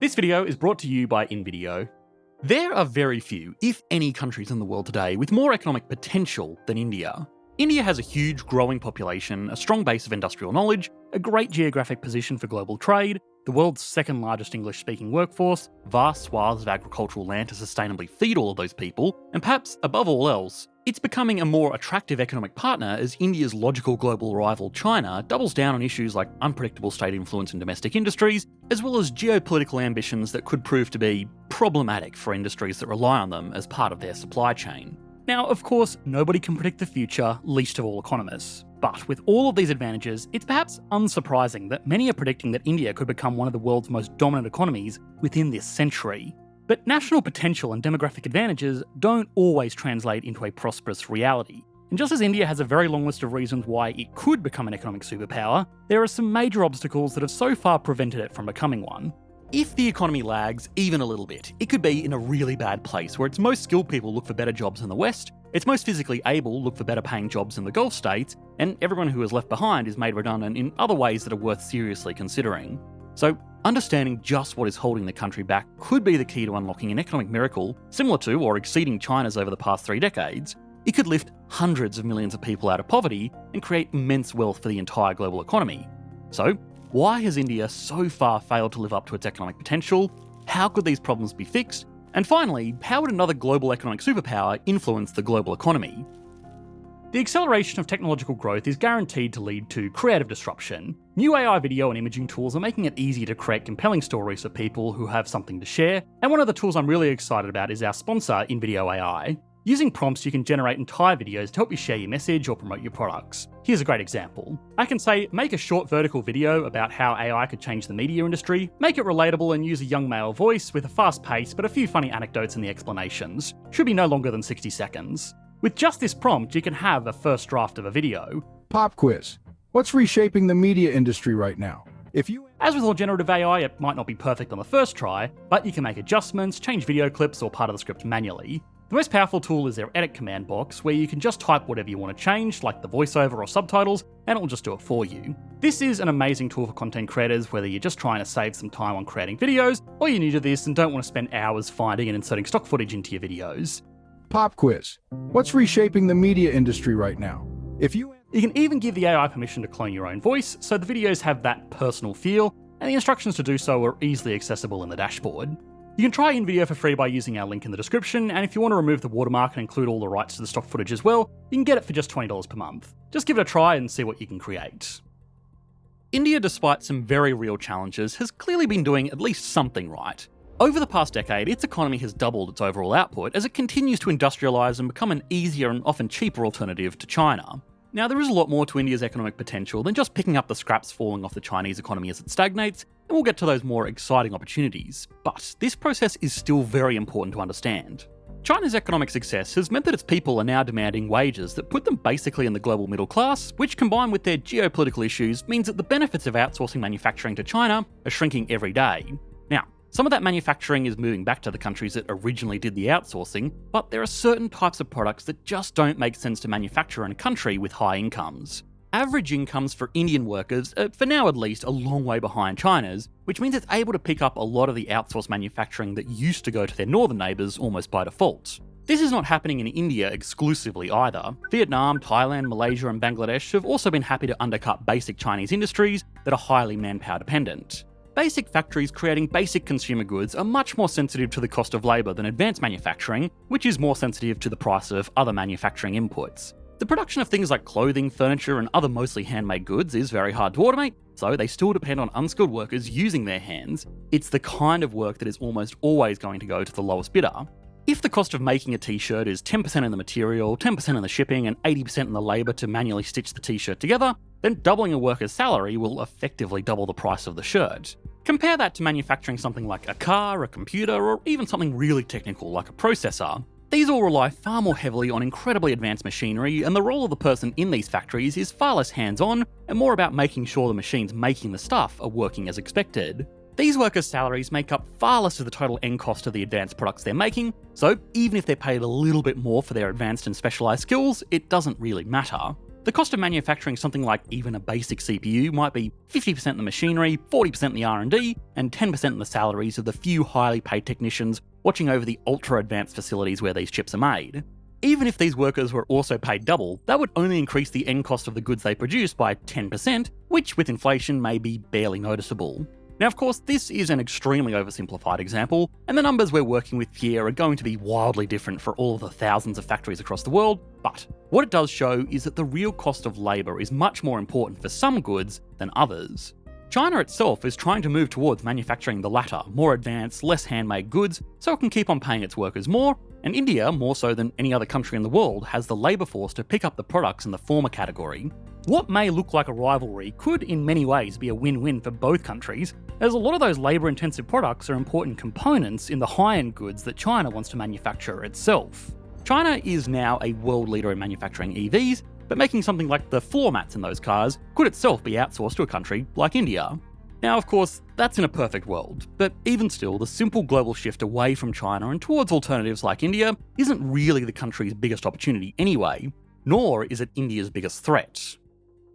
This video is brought to you by InVideo. There are very few, if any, countries in the world today with more economic potential than India. India has a huge growing population, a strong base of industrial knowledge, a great geographic position for global trade, the world's second largest English-speaking workforce, vast swaths of agricultural land to sustainably feed all of those people, and perhaps, above all else, it's becoming a more attractive economic partner as India's logical global rival China doubles down on issues like unpredictable state influence in domestic industries, as well as geopolitical ambitions that could prove to be problematic for industries that rely on them as part of their supply chain. Now, of course, nobody can predict the future, least of all economists. But with all of these advantages, it's perhaps unsurprising that many are predicting that India could become one of the world's most dominant economies within this century. But national potential and demographic advantages don't always translate into a prosperous reality. And just as India has a very long list of reasons why it could become an economic superpower, there are some major obstacles that have so far prevented it from becoming one. If the economy lags even a little bit, it could be in a really bad place where its most skilled people look for better jobs in the West, its most physically able look for better paying jobs in the Gulf states, and everyone who is left behind is made redundant in other ways that are worth seriously considering. So, understanding just what is holding the country back could be the key to unlocking an economic miracle similar to or exceeding China's over the past 3 decades. It could lift hundreds of millions of people out of poverty and create immense wealth for the entire global economy. So, why has India so far failed to live up to its economic potential? How could these problems be fixed? And finally, how would another global economic superpower influence the global economy? The acceleration of technological growth is guaranteed to lead to creative disruption. New AI video and imaging tools are making it easier to create compelling stories for people who have something to share, and one of the tools I'm really excited about is our sponsor, InVideo AI. Using prompts, you can generate entire videos to help you share your message or promote your products. Here's a great example. I can say, make a short vertical video about how AI could change the media industry, make it relatable and use a young male voice with a fast pace but a few funny anecdotes in the explanations. Should be no longer than 60 seconds. With just this prompt, you can have a first draft of a video. Pop quiz. What's reshaping the media industry right now? As with all generative AI, it might not be perfect on the first try, but you can make adjustments, change video clips or part of the script manually. The most powerful tool is their edit command box, where you can just type whatever you want to change, like the voiceover or subtitles, and it'll just do it for you. This is an amazing tool for content creators, whether you're just trying to save some time on creating videos, or you're new to this and don't want to spend hours finding and inserting stock footage into your videos. Pop quiz. What's reshaping the media industry right now? You can even give the AI permission to clone your own voice, so the videos have that personal feel, and the instructions to do so are easily accessible in the dashboard. You can try InVideo for free by using our link in the description, and if you want to remove the watermark and include all the rights to the stock footage as well, you can get it for just $20 per month. Just give it a try and see what you can create. India, despite some very real challenges, has clearly been doing at least something right. Over the past decade, its economy has doubled its overall output as it continues to industrialise and become an easier and often cheaper alternative to China. Now, there is a lot more to India's economic potential than just picking up the scraps falling off the Chinese economy as it stagnates, and we'll get to those more exciting opportunities. But this process is still very important to understand. China's economic success has meant that its people are now demanding wages that put them basically in the global middle class, which combined with their geopolitical issues means that the benefits of outsourcing manufacturing to China are shrinking every day. Now, some of that manufacturing is moving back to the countries that originally did the outsourcing, but there are certain types of products that just don't make sense to manufacture in a country with high incomes. Average incomes for Indian workers are, for now at least, a long way behind China's, which means it's able to pick up a lot of the outsourced manufacturing that used to go to their northern neighbours almost by default. This is not happening in India exclusively either. Vietnam, Thailand, Malaysia and Bangladesh have also been happy to undercut basic Chinese industries that are highly manpower dependent. Basic factories creating basic consumer goods are much more sensitive to the cost of labour than advanced manufacturing, which is more sensitive to the price of other manufacturing inputs. The production of things like clothing, furniture and other mostly handmade goods is very hard to automate, so they still depend on unskilled workers using their hands. It's the kind of work that is almost always going to go to the lowest bidder. If the cost of making a t-shirt is 10% in the material, 10% in the shipping and 80% in the labour to manually stitch the t-shirt together, then doubling a worker's salary will effectively double the price of the shirt. Compare that to manufacturing something like a car, a computer, or even something really technical like a processor. These all rely far more heavily on incredibly advanced machinery, and the role of the person in these factories is far less hands-on and more about making sure the machines making the stuff are working as expected. These workers' salaries make up far less of the total end cost of the advanced products they're making, so even if they're paid a little bit more for their advanced and specialised skills, it doesn't really matter. the cost of manufacturing something like even a basic CPU might be 50% in the machinery, 40% in the R&D, and 10% in the salaries of the few highly paid technicians watching over the ultra-advanced facilities where these chips are made. Even if these workers were also paid double, that would only increase the end cost of the goods they produce by 10%, which with inflation may be barely noticeable. Now, of course, this is an extremely oversimplified example, and the numbers we're working with here are going to be wildly different for all of the thousands of factories across the world, but what it does show is that the real cost of labour is much more important for some goods than others. China itself is trying to move towards manufacturing the latter, more advanced, less handmade goods, so it can keep on paying its workers more, and India, more so than any other country in the world, has the labour force to pick up the products in the former category. What may look like a rivalry could in many ways be a win-win for both countries, as a lot of those labour-intensive products are important components in the high-end goods that China wants to manufacture itself. China is now a world leader in manufacturing EVs, but making something like the floor mats in those cars could itself be outsourced to a country like India. Now, of course, that's in a perfect world, but even still, the simple global shift away from China and towards alternatives like India isn't really the country's biggest opportunity anyway, nor is it India's biggest threat.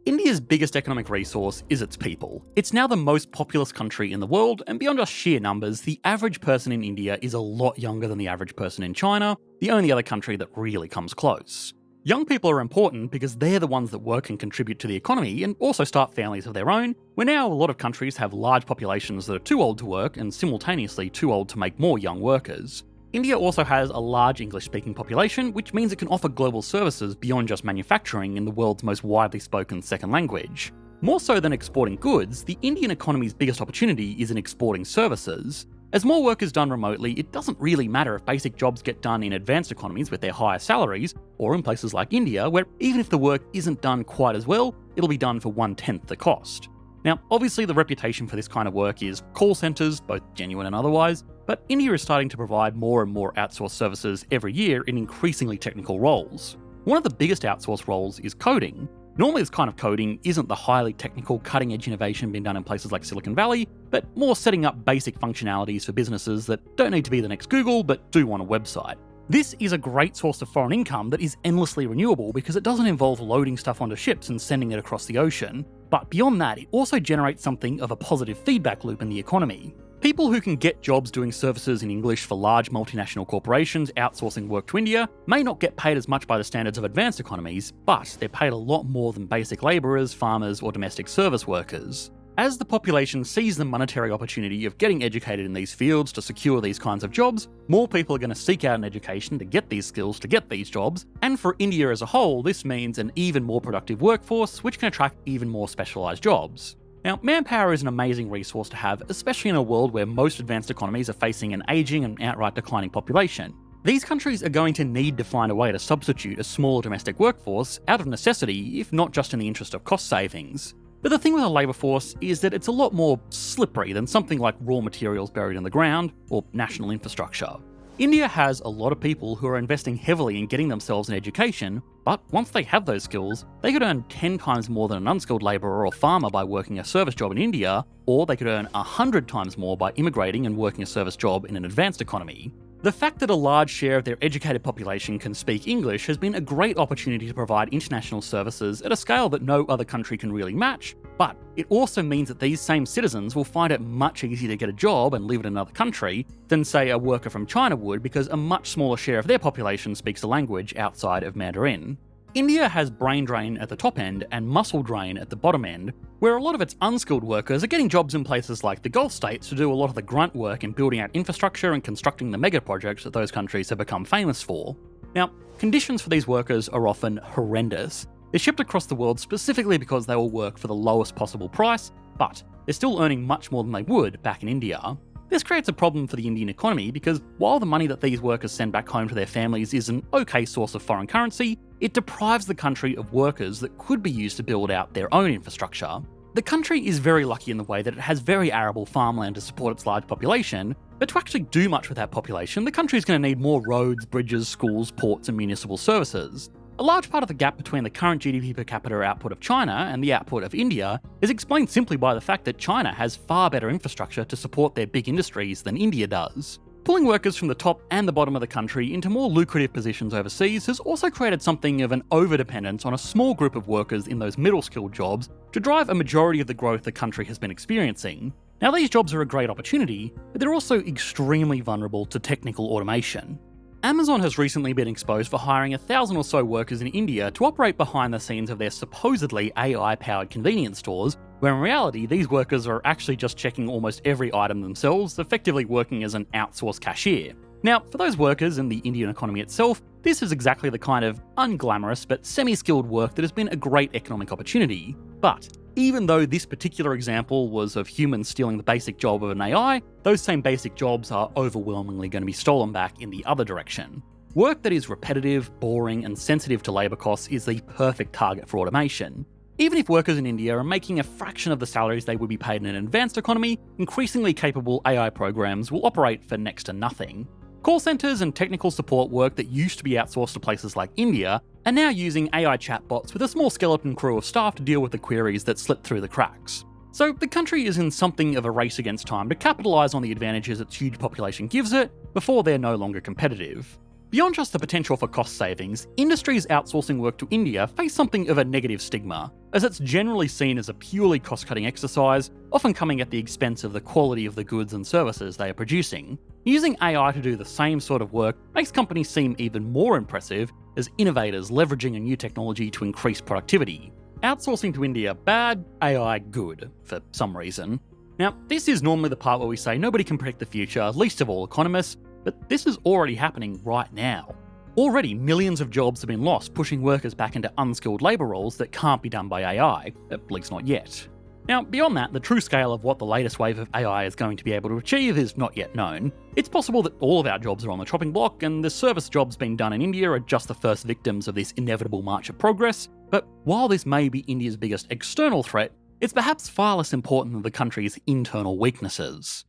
India's biggest economic resource is its people. It's now the most populous country in the world, and beyond just sheer numbers, the average person in India is a lot younger than the average person in China, the only other country that really comes close. Young people are important because they're the ones that work and contribute to the economy and also start families of their own, where now a lot of countries have large populations that are too old to work and simultaneously too old to make more young workers. India also has a large English-speaking population, which means it can offer global services beyond just manufacturing in the world's most widely spoken second language. More so than exporting goods, the Indian economy's biggest opportunity is in exporting services. As more work is done remotely, it doesn't really matter if basic jobs get done in advanced economies with their higher salaries, or in places like India, where even if the work isn't done quite as well, it'll be done for 1/10 the cost. Now, obviously the reputation for this kind of work is call centres, both genuine and otherwise, but India is starting to provide more and more outsourced services every year in increasingly technical roles. One of the biggest outsourced roles is coding. Normally this kind of coding isn't the highly technical, cutting-edge innovation being done in places like Silicon Valley, but more setting up basic functionalities for businesses that don't need to be the next Google, but do want a website. This is a great source of foreign income that is endlessly renewable because it doesn't involve loading stuff onto ships and sending it across the ocean. But beyond that, it also generates something of a positive feedback loop in the economy. People who can get jobs doing services in English for large multinational corporations outsourcing work to India may not get paid as much by the standards of advanced economies, but they're paid a lot more than basic labourers, farmers, or domestic service workers. As the population sees the monetary opportunity of getting educated in these fields to secure these kinds of jobs, more people are going to seek out an education to get these skills to get these jobs, and for India as a whole, this means an even more productive workforce which can attract even more specialised jobs. Now, manpower is an amazing resource to have, especially in a world where most advanced economies are facing an ageing and outright declining population. These countries are going to need to find a way to substitute a smaller domestic workforce out of necessity, if not just in the interest of cost savings. But the thing with a labour force is that it's a lot more slippery than something like raw materials buried in the ground or national infrastructure. India has a lot of people who are investing heavily in getting themselves an education, but once they have those skills, they could earn 10 times more than an unskilled labourer or farmer by working a service job in India, or they could earn 100 times more by immigrating and working a service job in an advanced economy. The fact that a large share of their educated population can speak English has been a great opportunity to provide international services at a scale that no other country can really match, but it also means that these same citizens will find it much easier to get a job and live in another country than, say, a worker from China would, because a much smaller share of their population speaks a language outside of Mandarin. India has brain drain at the top end and muscle drain at the bottom end, where a lot of its unskilled workers are getting jobs in places like the Gulf states to do a lot of the grunt work in building out infrastructure and constructing the mega projects that those countries have become famous for. Now, conditions for these workers are often horrendous. They're shipped across the world specifically because they will work for the lowest possible price, but they're still earning much more than they would back in India. This creates a problem for the Indian economy because while the money that these workers send back home to their families is an okay source of foreign currency, it deprives the country of workers that could be used to build out their own infrastructure. The country is very lucky in the way that it has very arable farmland to support its large population, but to actually do much with that population, the country is going to need more roads, bridges, schools, ports, and municipal services. A large part of the gap between the current GDP per capita output of China and the output of India is explained simply by the fact that China has far better infrastructure to support their big industries than India does. pulling workers from the top and the bottom of the country into more lucrative positions overseas has also created something of an overdependence on a small group of workers in those middle-skilled jobs to drive a majority of the growth the country has been experiencing. Now, these jobs are a great opportunity, but they're also extremely vulnerable to technical automation. Amazon has recently been exposed for hiring 1,000 or so workers in India to operate behind the scenes of their supposedly AI-powered convenience stores, where in reality these workers are actually just checking almost every item themselves, effectively working as an outsourced cashier. Now, for those workers and the Indian economy itself, this is exactly the kind of unglamorous but semi-skilled work that has been a great economic opportunity. But even though this particular example was of humans stealing the basic job of an AI, those same basic jobs are overwhelmingly going to be stolen back in the other direction. Work that is repetitive, boring, and sensitive to labour costs is the perfect target for automation. Even if workers in India are making a fraction of the salaries they would be paid in an advanced economy, increasingly capable AI programs will operate for next to nothing. Call centres and technical support work that used to be outsourced to places like India are now using AI chatbots with a small skeleton crew of staff to deal with the queries that slip through the cracks. So the country is in something of a race against time to capitalise on the advantages its huge population gives it before they're no longer competitive. Beyond just the potential for cost savings, industries outsourcing work to India face something of a negative stigma, as it's generally seen as a purely cost-cutting exercise, often coming at the expense of the quality of the goods and services they are producing. Using AI to do the same sort of work makes companies seem even more impressive as innovators leveraging a new technology to increase productivity. Outsourcing to India bad, AI good, for some reason. Now, this is normally the part where we say nobody can predict the future, least of all economists, but this is already happening right now. Already, millions of jobs have been lost, pushing workers back into unskilled labour roles that can't be done by AI, at least not yet. Now, beyond that, the true scale of what the latest wave of AI is going to be able to achieve is not yet known. It's possible that all of our jobs are on the chopping block, and the service jobs being done in India are just the first victims of this inevitable march of progress, but while this may be India's biggest external threat, it's perhaps far less important than the country's internal weaknesses.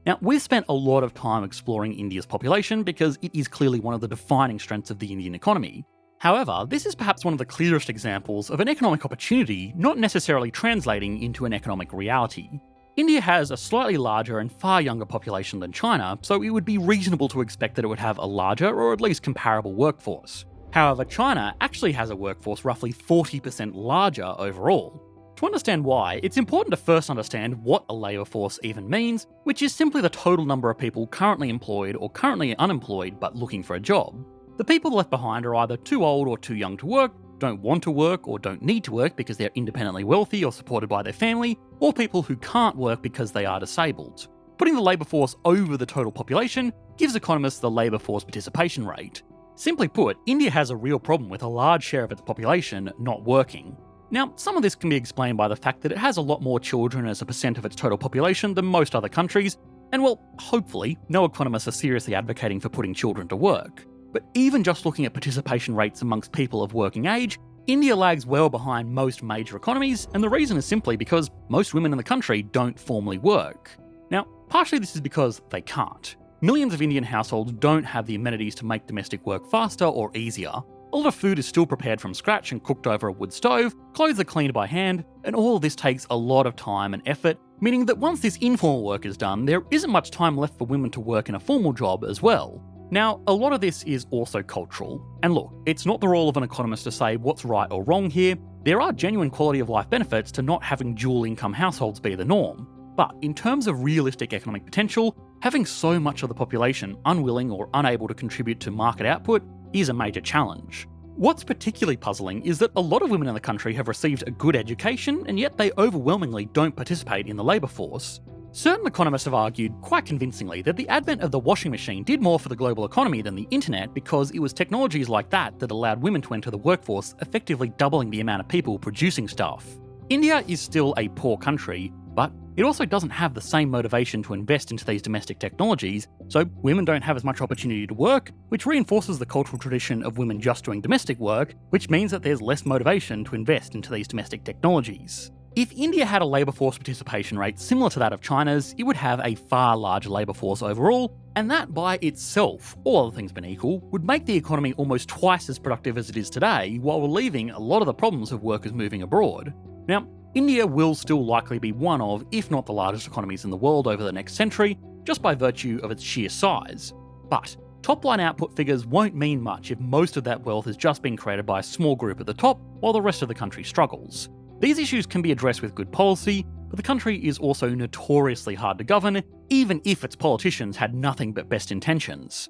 Now, we've spent a lot of time exploring India's population because it is clearly one of the defining strengths of the Indian economy. However, this is perhaps one of the clearest examples of an economic opportunity not necessarily translating into an economic reality. India has a slightly larger and far younger population than China, so it would be reasonable to expect that it would have a larger or at least comparable workforce. However, China actually has a workforce roughly 40% larger overall. To understand why, it's important to first understand what a labour force even means, which is simply the total number of people currently employed or currently unemployed but looking for a job. The people left behind are either too old or too young to work, don't want to work or don't need to work because they're independently wealthy or supported by their family, or people who can't work because they are disabled. Putting the labour force over the total population gives economists the labour force participation rate. Simply put, India has a real problem with a large share of its population not working. Now, some of this can be explained by the fact that it has a lot more children as a percent of its total population than most other countries, and well, hopefully, no economists are seriously advocating for putting children to work. But even just looking at participation rates amongst people of working age, India lags well behind most major economies, and the reason is simply because most women in the country don't formally work. Now, partially this is because they can't. Millions of Indian households don't have the amenities to make domestic work faster or easier. A lot of food is still prepared from scratch and cooked over a wood stove, clothes are cleaned by hand, and all of this takes a lot of time and effort, meaning that once this informal work is done, there isn't much time left for women to work in a formal job as well. Now, a lot of this is also cultural. And look, it's not the role of an economist to say what's right or wrong here. There are genuine quality of life benefits to not having dual income households be the norm. But in terms of realistic economic potential, having so much of the population unwilling or unable to contribute to market output is a major challenge. What's particularly puzzling is that a lot of women in the country have received a good education, and yet they overwhelmingly don't participate in the labour force. Certain economists have argued quite convincingly that the advent of the washing machine did more for the global economy than the internet because it was technologies like that that allowed women to enter the workforce, effectively doubling the amount of people producing stuff. India is still a poor country, but it also doesn't have the same motivation to invest into these domestic technologies, so women don't have as much opportunity to work, which reinforces the cultural tradition of women just doing domestic work, which means that there's less motivation to invest into these domestic technologies. If India had a labour force participation rate similar to that of China's, it would have a far larger labour force overall, and that by itself, all other things being equal, would make the economy almost twice as productive as it is today, while relieving a lot of the problems of workers moving abroad. Now, India will still likely be one of, if not the largest economies in the world over the next century, just by virtue of its sheer size. But top-line output figures won't mean much if most of that wealth has just been created by a small group at the top while the rest of the country struggles. These issues can be addressed with good policy, but the country is also notoriously hard to govern, even if its politicians had nothing but best intentions.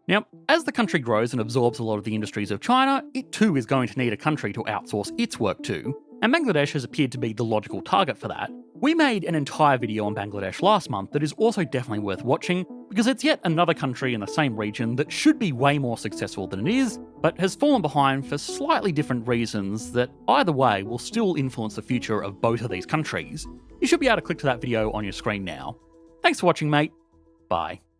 Now, as the country grows and absorbs a lot of the industries of China, it too is going to need a country to outsource its work to, and Bangladesh has appeared to be the logical target for that. We made an entire video on Bangladesh last month that is also definitely worth watching, because it's yet another country in the same region that should be way more successful than it is, but has fallen behind for slightly different reasons that either way will still influence the future of both of these countries. You should be able to click to that video on your screen now. Thanks for watching, mate. Bye.